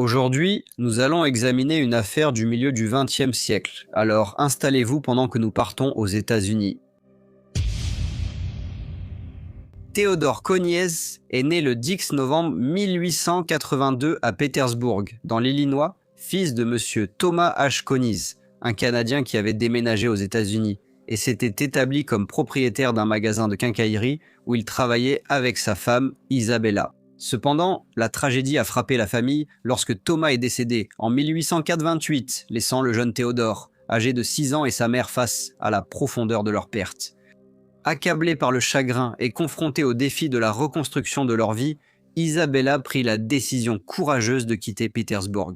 Aujourd'hui, nous allons examiner une affaire du milieu du XXe siècle. Alors installez-vous pendant que nous partons aux États-Unis. Théodore Konieczka est né le 10 novembre 1882 à Petersburg, dans l'Illinois, fils de M. Thomas H. Konieczka, un Canadien qui avait déménagé aux États-Unis et s'était établi comme propriétaire d'un magasin de quincaillerie où il travaillait avec sa femme Isabella. Cependant, la tragédie a frappé la famille lorsque Thomas est décédé en 1888, laissant le jeune Théodore, âgé de 6 ans, et sa mère face à la profondeur de leur perte. Accablée par le chagrin et confrontée au défi de la reconstruction de leur vie, Isabella prit la décision courageuse de quitter Pétersbourg.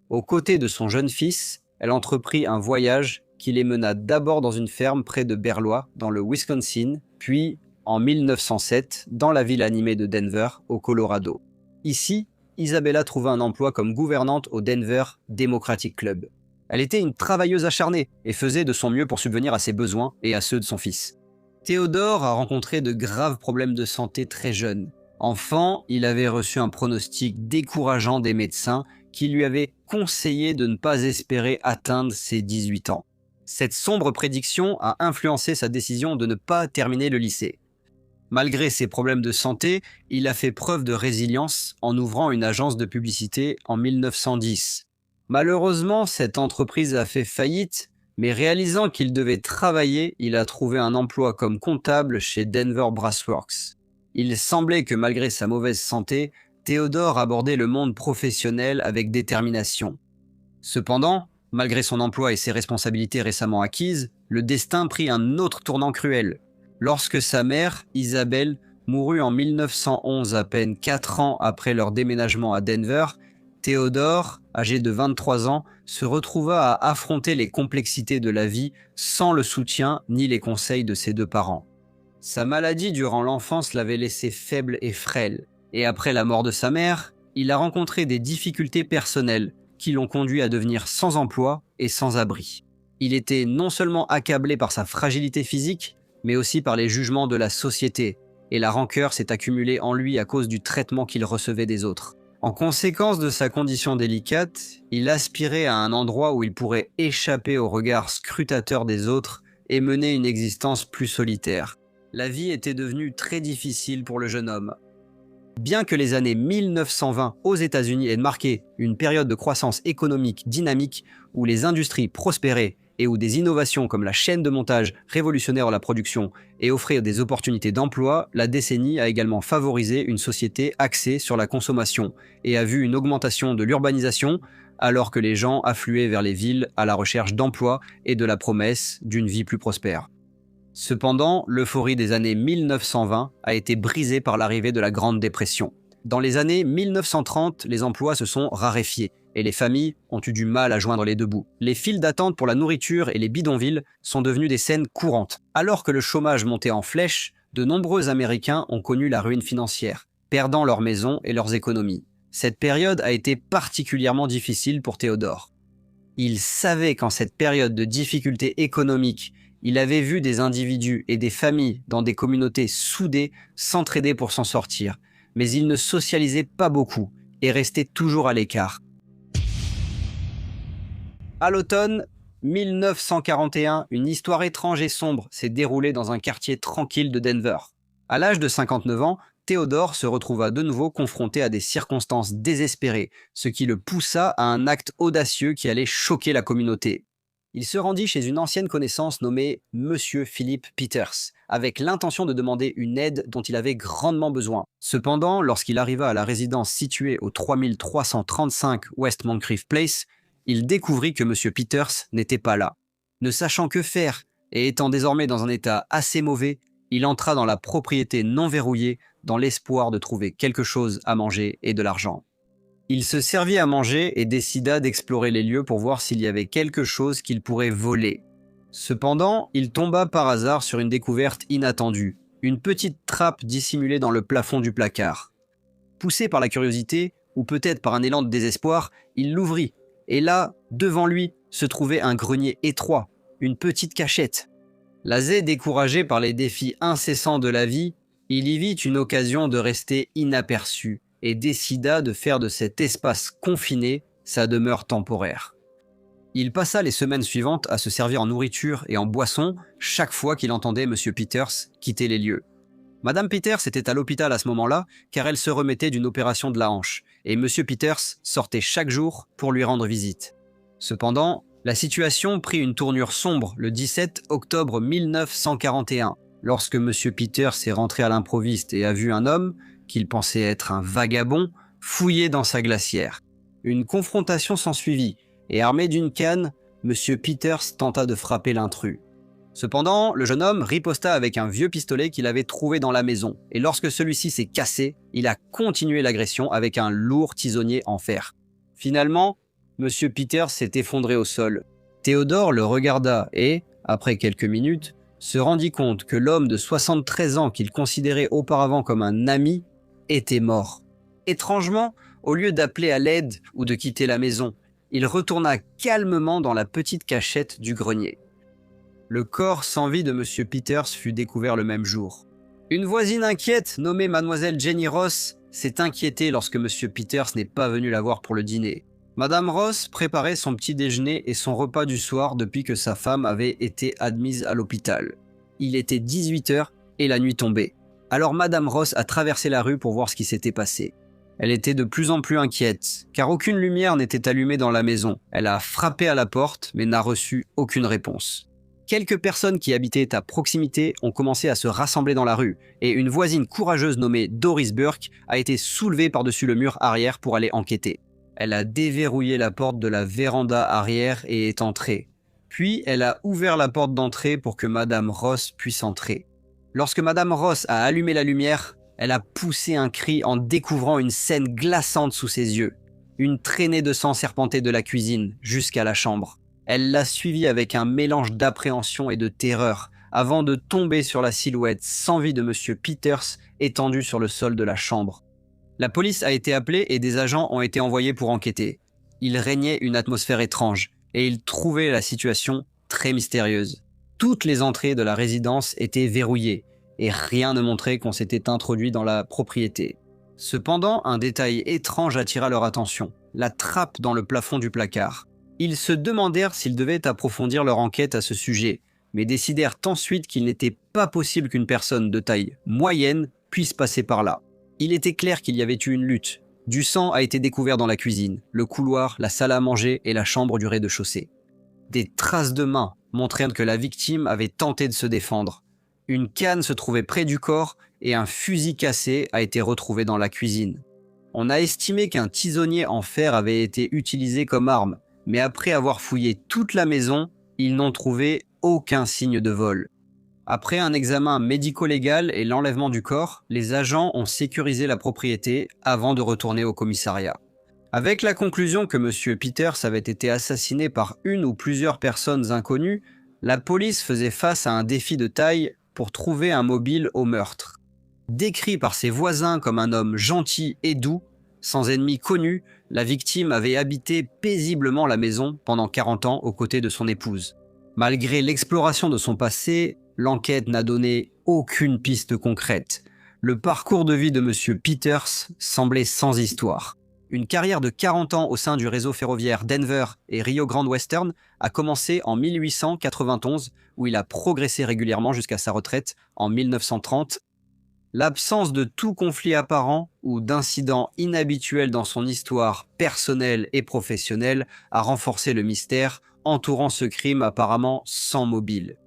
Aux côtés de son jeune fils, elle entreprit un voyage qui les mena d'abord dans une ferme près de Berlois, dans le Wisconsin, puis en 1907 dans la ville animée de Denver, au Colorado. Ici, Isabella trouva un emploi comme gouvernante au Denver Democratic Club. Elle était une travailleuse acharnée et faisait de son mieux pour subvenir à ses besoins et à ceux de son fils. Théodore a rencontré de graves problèmes de santé très jeune. Enfant, il avait reçu un pronostic décourageant des médecins qui lui avaient conseillé de ne pas espérer atteindre ses 18 ans. Cette sombre prédiction a influencé sa décision de ne pas terminer le lycée. Malgré ses problèmes de santé, il a fait preuve de résilience en ouvrant une agence de publicité en 1910. Malheureusement, cette entreprise a fait faillite, mais réalisant qu'il devait travailler, il a trouvé un emploi comme comptable chez Denver Brass Works. Il semblait que malgré sa mauvaise santé, Théodore abordait le monde professionnel avec détermination. Cependant, malgré son emploi et ses responsabilités récemment acquises, le destin prit un autre tournant cruel. Lorsque sa mère, Isabelle, mourut en 1911, à peine 4 ans après leur déménagement à Denver, Théodore, âgé de 23 ans, se retrouva à affronter les complexités de la vie sans le soutien ni les conseils de ses deux parents. Sa maladie durant l'enfance l'avait laissé faible et frêle, et après la mort de sa mère, il a rencontré des difficultés personnelles qui l'ont conduit à devenir sans emploi et sans abri. Il était non seulement accablé par sa fragilité physique, mais aussi par les jugements de la société, et la rancœur s'est accumulée en lui à cause du traitement qu'il recevait des autres. En conséquence de sa condition délicate, il aspirait à un endroit où il pourrait échapper au regard scrutateur des autres et mener une existence plus solitaire. La vie était devenue très difficile pour le jeune homme. Bien que les années 1920 aux États-Unis aient marqué une période de croissance économique dynamique où les industries prospéraient et où des innovations comme la chaîne de montage révolutionnaient la production et offraient des opportunités d'emploi, la décennie a également favorisé une société axée sur la consommation et a vu une augmentation de l'urbanisation alors que les gens affluaient vers les villes à la recherche d'emploi et de la promesse d'une vie plus prospère. Cependant, l'euphorie des années 1920 a été brisée par l'arrivée de la Grande Dépression. Dans les années 1930, les emplois se sont raréfiés et les familles ont eu du mal à joindre les deux bouts. Les files d'attente pour la nourriture et les bidonvilles sont devenues des scènes courantes. Alors que le chômage montait en flèche, de nombreux Américains ont connu la ruine financière, perdant leurs maisons et leurs économies. Cette période a été particulièrement difficile pour Théodore. Il savait qu'en cette période de difficultés économiques, il avait vu des individus et des familles dans des communautés soudées s'entraider pour s'en sortir, mais il ne socialisait pas beaucoup et restait toujours à l'écart. À l'automne 1941, une histoire étrange et sombre s'est déroulée dans un quartier tranquille de Denver. À l'âge de 59 ans, Théodore se retrouva de nouveau confronté à des circonstances désespérées, ce qui le poussa à un acte audacieux qui allait choquer la communauté. Il se rendit chez une ancienne connaissance nommée Monsieur Philip Peters, avec l'intention de demander une aide dont il avait grandement besoin. Cependant, lorsqu'il arriva à la résidence située au 3335 West Moncrief Place, il découvrit que Monsieur Peters n'était pas là. Ne sachant que faire et étant désormais dans un état assez mauvais, il entra dans la propriété non verrouillée dans l'espoir de trouver quelque chose à manger et de l'argent. Il se servit à manger et décida d'explorer les lieux pour voir s'il y avait quelque chose qu'il pourrait voler. Cependant, il tomba par hasard sur une découverte inattendue, une petite trappe dissimulée dans le plafond du placard. Poussé par la curiosité, ou peut-être par un élan de désespoir, il l'ouvrit, et là, devant lui, se trouvait un grenier étroit, une petite cachette. Lasé, découragé par les défis incessants de la vie, il y vit une occasion de rester inaperçu et décida de faire de cet espace confiné sa demeure temporaire. Il passa les semaines suivantes à se servir en nourriture et en boisson chaque fois qu'il entendait M. Peters quitter les lieux. Madame Peters était à l'hôpital à ce moment-là car elle se remettait d'une opération de la hanche et M. Peters sortait chaque jour pour lui rendre visite. Cependant, la situation prit une tournure sombre le 17 octobre 1941 lorsque M. Peters est rentré à l'improviste et a vu un homme, qu'il pensait être un vagabond, fouiller dans sa glacière. Une confrontation s'ensuivit et armé d'une canne, M. Peters tenta de frapper l'intrus. Cependant, le jeune homme riposta avec un vieux pistolet qu'il avait trouvé dans la maison, et lorsque celui-ci s'est cassé, il a continué l'agression avec un lourd tisonnier en fer. Finalement, M. Peters s'est effondré au sol. Théodore le regarda et, après quelques minutes, se rendit compte que l'homme de 73 ans qu'il considérait auparavant comme un ami était mort. Étrangement, au lieu d'appeler à l'aide ou de quitter la maison, il retourna calmement dans la petite cachette du grenier. Le corps sans vie de M. Peters fut découvert le même jour. Une voisine inquiète, nommée Mademoiselle Jenny Ross, s'est inquiétée lorsque M. Peters n'est pas venu la voir pour le dîner. Madame Ross préparait son petit déjeuner et son repas du soir depuis que sa femme avait été admise à l'hôpital. Il était 18h et la nuit tombait. Alors Madame Ross a traversé la rue pour voir ce qui s'était passé. Elle était de plus en plus inquiète, car aucune lumière n'était allumée dans la maison. Elle a frappé à la porte, mais n'a reçu aucune réponse. Quelques personnes qui habitaient à proximité ont commencé à se rassembler dans la rue, et une voisine courageuse nommée Doris Burke a été soulevée par-dessus le mur arrière pour aller enquêter. Elle a déverrouillé la porte de la véranda arrière et est entrée. Puis elle a ouvert la porte d'entrée pour que Madame Ross puisse entrer. Lorsque Madame Ross a allumé la lumière, elle a poussé un cri en découvrant une scène glaçante sous ses yeux. Une traînée de sang serpentait de la cuisine jusqu'à la chambre. Elle l'a suivi avec un mélange d'appréhension et de terreur, avant de tomber sur la silhouette sans vie de M. Peters étendu sur le sol de la chambre. La police a été appelée et des agents ont été envoyés pour enquêter. Il régnait une atmosphère étrange et ils trouvaient la situation très mystérieuse. Toutes les entrées de la résidence étaient verrouillées et rien ne montrait qu'on s'était introduit dans la propriété. Cependant, un détail étrange attira leur attention, la trappe dans le plafond du placard. Ils se demandèrent s'ils devaient approfondir leur enquête à ce sujet, mais décidèrent ensuite qu'il n'était pas possible qu'une personne de taille moyenne puisse passer par là. Il était clair qu'il y avait eu une lutte. Du sang a été découvert dans la cuisine, le couloir, la salle à manger et la chambre du rez-de-chaussée. Des traces de mains montrèrent que la victime avait tenté de se défendre. Une canne se trouvait près du corps et un fusil cassé a été retrouvé dans la cuisine. On a estimé qu'un tisonnier en fer avait été utilisé comme arme, mais après avoir fouillé toute la maison, ils n'ont trouvé aucun signe de vol. Après un examen médico-légal et l'enlèvement du corps, les agents ont sécurisé la propriété avant de retourner au commissariat. Avec la conclusion que M. Peters avait été assassiné par une ou plusieurs personnes inconnues, la police faisait face à un défi de taille pour trouver un mobile au meurtre. Décrit par ses voisins comme un homme gentil et doux, sans ennemis connus, la victime avait habité paisiblement la maison pendant 40 ans aux côtés de son épouse. Malgré l'exploration de son passé, l'enquête n'a donné aucune piste concrète. Le parcours de vie de M. Peters semblait sans histoire. Une carrière de 40 ans au sein du réseau ferroviaire Denver et Rio Grande Western a commencé en 1891, où il a progressé régulièrement jusqu'à sa retraite en 1930. L'absence de tout conflit apparent ou d'incident inhabituel dans son histoire personnelle et professionnelle a renforcé le mystère entourant ce crime apparemment sans mobile.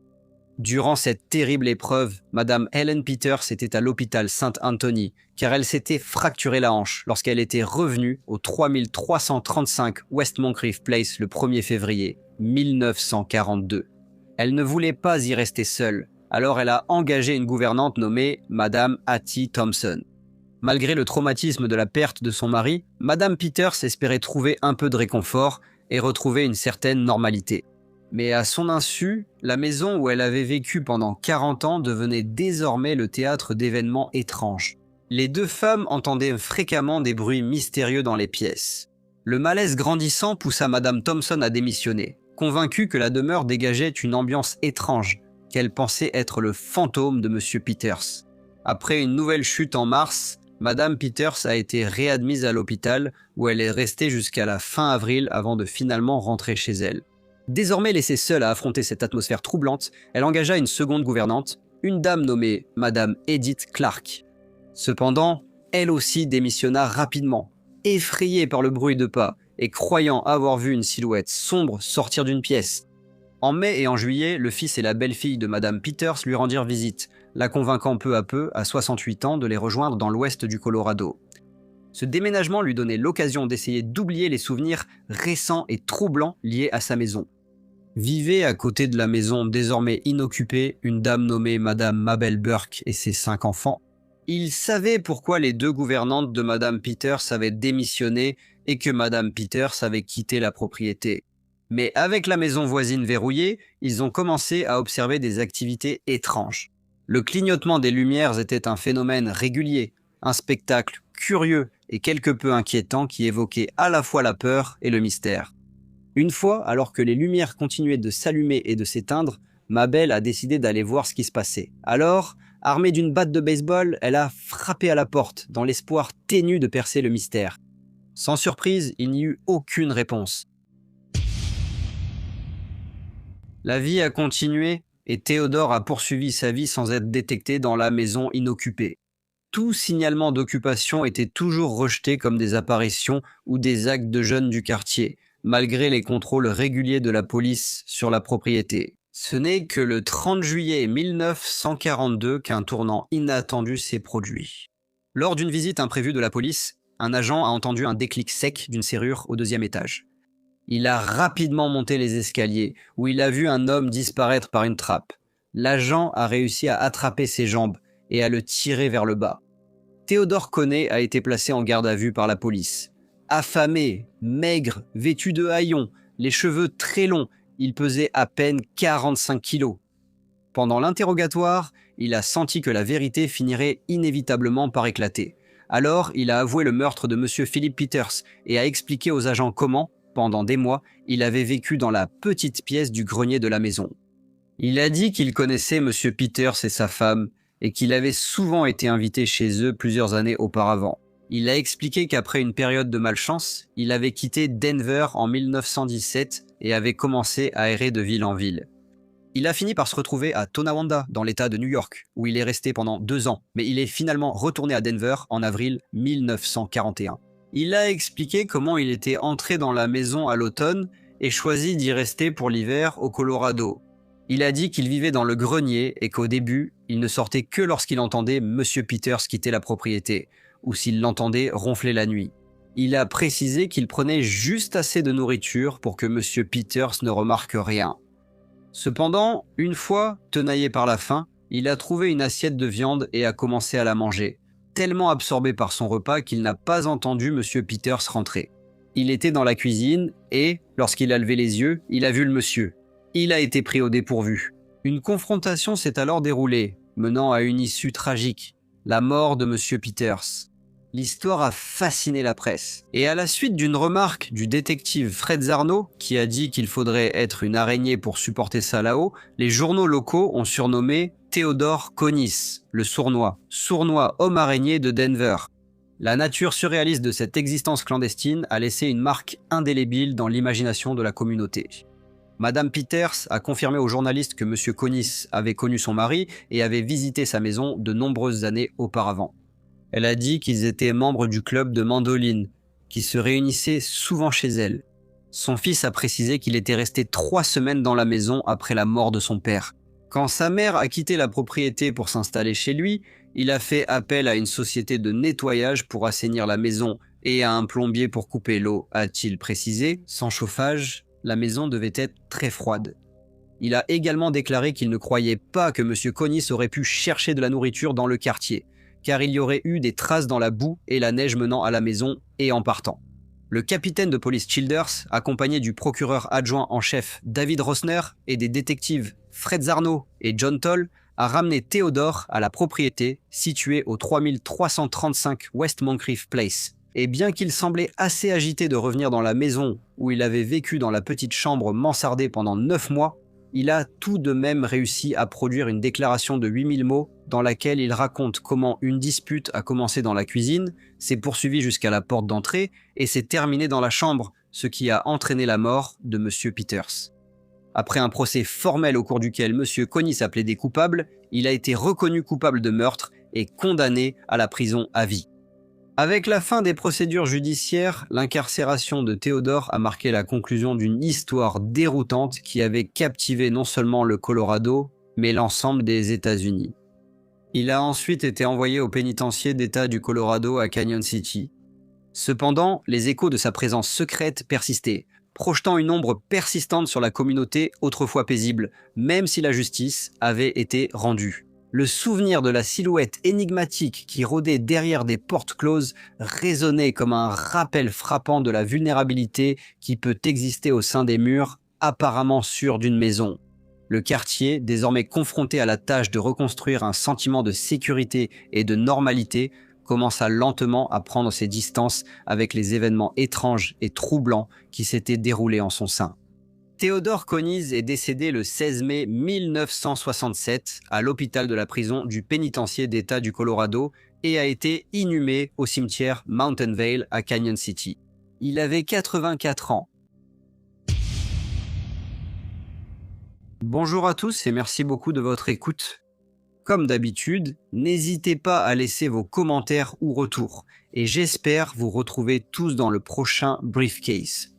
Durant cette terrible épreuve, Madame Helen Peters était à l'hôpital Saint Anthony car elle s'était fracturé la hanche lorsqu'elle était revenue au 3335 West Moncrief Place le 1er février 1942. Elle ne voulait pas y rester seule, alors elle a engagé une gouvernante nommée Madame Hattie Thompson. Malgré le traumatisme de la perte de son mari, Madame Peters espérait trouver un peu de réconfort et retrouver une certaine normalité. Mais à son insu, la maison où elle avait vécu pendant 40 ans devenait désormais le théâtre d'événements étranges. Les deux femmes entendaient fréquemment des bruits mystérieux dans les pièces. Le malaise grandissant poussa Madame Thompson à démissionner, convaincue que la demeure dégageait une ambiance étrange, qu'elle pensait être le fantôme de M. Peters. Après une nouvelle chute en mars, Madame Peters a été réadmise à l'hôpital où elle est restée jusqu'à la fin avril avant de finalement rentrer chez elle. Désormais laissée seule à affronter cette atmosphère troublante, elle engagea une seconde gouvernante, une dame nommée Madame Edith Clark. Cependant, elle aussi démissionna rapidement, effrayée par le bruit de pas et croyant avoir vu une silhouette sombre sortir d'une pièce. En mai et en juillet, le fils et la belle-fille de Madame Peters lui rendirent visite, la convainquant peu à peu, à 68 ans, de les rejoindre dans l'ouest du Colorado. Ce déménagement lui donnait l'occasion d'essayer d'oublier les souvenirs récents et troublants liés à sa maison. Vivait à côté de la maison désormais inoccupée une dame nommée Madame Mabel Burke et ses 5 enfants. Il savait pourquoi les 2 gouvernantes de Madame Peters avaient démissionné et que Madame Peters avait quitté la propriété. Mais avec la maison voisine verrouillée, ils ont commencé à observer des activités étranges. Le clignotement des lumières était un phénomène régulier, un spectacle curieux et quelque peu inquiétant qui évoquait à la fois la peur et le mystère. Une fois, alors que les lumières continuaient de s'allumer et de s'éteindre, Mabel a décidé d'aller voir ce qui se passait. Alors, armée d'une batte de baseball, elle a frappé à la porte, dans l'espoir ténu de percer le mystère. Sans surprise, il n'y eut aucune réponse. La vie a continué et Théodore a poursuivi sa vie sans être détecté dans la maison inoccupée. Tout signalement d'occupation était toujours rejeté comme des apparitions ou des actes de jeunes du quartier, malgré les contrôles réguliers de la police sur la propriété. Ce n'est que le 30 juillet 1942 qu'un tournant inattendu s'est produit. Lors d'une visite imprévue de la police, un agent a entendu un déclic sec d'une serrure au 2e étage. Il a rapidement monté les escaliers, où il a vu un homme disparaître par une trappe. L'agent a réussi à attraper ses jambes et à le tirer vers le bas. Théodore Koné a été placé en garde à vue par la police. Affamé, maigre, vêtu de haillons, les cheveux très longs, il pesait à peine 45 kilos. Pendant l'interrogatoire, il a senti que la vérité finirait inévitablement par éclater. Alors, il a avoué le meurtre de M. Philip Peters et a expliqué aux agents comment, pendant des mois, il avait vécu dans la petite pièce du grenier de la maison. Il a dit qu'il connaissait M. Peters et sa femme et qu'il avait souvent été invité chez eux plusieurs années auparavant. Il a expliqué qu'après une période de malchance, il avait quitté Denver en 1917 et avait commencé à errer de ville en ville. Il a fini par se retrouver à Tonawanda, dans l'État de New York, où il est resté pendant 2 ans, mais il est finalement retourné à Denver en avril 1941. Il a expliqué comment il était entré dans la maison à l'automne et choisi d'y rester pour l'hiver au Colorado. Il a dit qu'il vivait dans le grenier et qu'au début, il ne sortait que lorsqu'il entendait M. Peters quitter la propriété, ou s'il l'entendait ronfler la nuit. Il a précisé qu'il prenait juste assez de nourriture pour que M. Peters ne remarque rien. Cependant, une fois, tenaillé par la faim, il a trouvé une assiette de viande et a commencé à la manger, tellement absorbé par son repas qu'il n'a pas entendu M. Peters rentrer. Il était dans la cuisine et, lorsqu'il a levé les yeux, il a vu le monsieur. Il a été pris au dépourvu. Une confrontation s'est alors déroulée, menant à une issue tragique, la mort de M. Peters. L'histoire a fasciné la presse. Et à la suite d'une remarque du détective Fred Zarno, qui a dit qu'il faudrait être une araignée pour supporter ça là-haut, les journaux locaux ont surnommé Théodore Konis, le sournois homme araignée de Denver. La nature surréaliste de cette existence clandestine a laissé une marque indélébile dans l'imagination de la communauté. Madame Peters a confirmé aux journalistes que M. Konis avait connu son mari et avait visité sa maison de nombreuses années auparavant. Elle a dit qu'ils étaient membres du club de mandoline, qui se réunissait souvent chez elle. Son fils a précisé qu'il était resté 3 semaines dans la maison après la mort de son père. Quand sa mère a quitté la propriété pour s'installer chez lui, il a fait appel à une société de nettoyage pour assainir la maison et à un plombier pour couper l'eau, a-t-il précisé. Sans chauffage, la maison devait être très froide. Il a également déclaré qu'il ne croyait pas que M. Konis aurait pu chercher de la nourriture dans le quartier, car il y aurait eu des traces dans la boue et la neige menant à la maison et en partant. Le capitaine de police Childers, accompagné du procureur adjoint en chef David Rosner et des détectives Fred Zarno et John Toll, a ramené Théodore à la propriété située au 3335 West Moncrief Place. Et bien qu'il semblait assez agité de revenir dans la maison où il avait vécu dans la petite chambre mansardée pendant 9 mois, il a tout de même réussi à produire une déclaration de 8000 mots dans laquelle il raconte comment une dispute a commencé dans la cuisine, s'est poursuivie jusqu'à la porte d'entrée et s'est terminée dans la chambre, ce qui a entraîné la mort de M. Peters. Après un procès formel au cours duquel M. Connis a plaidé coupable, il a été reconnu coupable de meurtre et condamné à la prison à vie. Avec la fin des procédures judiciaires, l'incarcération de Theodore a marqué la conclusion d'une histoire déroutante qui avait captivé non seulement le Colorado, mais l'ensemble des États-Unis. Il a ensuite été envoyé au pénitencier d'État du Colorado à Canyon City. Cependant, les échos de sa présence secrète persistaient, projetant une ombre persistante sur la communauté autrefois paisible, même si la justice avait été rendue. Le souvenir de la silhouette énigmatique qui rôdait derrière des portes closes résonnait comme un rappel frappant de la vulnérabilité qui peut exister au sein des murs apparemment sûrs d'une maison. Le quartier, désormais confronté à la tâche de reconstruire un sentiment de sécurité et de normalité, commença lentement à prendre ses distances avec les événements étranges et troublants qui s'étaient déroulés en son sein. Theodore Connis est décédé le 16 mai 1967 à l'hôpital de la prison du pénitencier d'État du Colorado et a été inhumé au cimetière Mountain Vale à Canyon City. Il avait 84 ans. Bonjour à tous et merci beaucoup de votre écoute. Comme d'habitude, n'hésitez pas à laisser vos commentaires ou retours et j'espère vous retrouver tous dans le prochain Briefcase.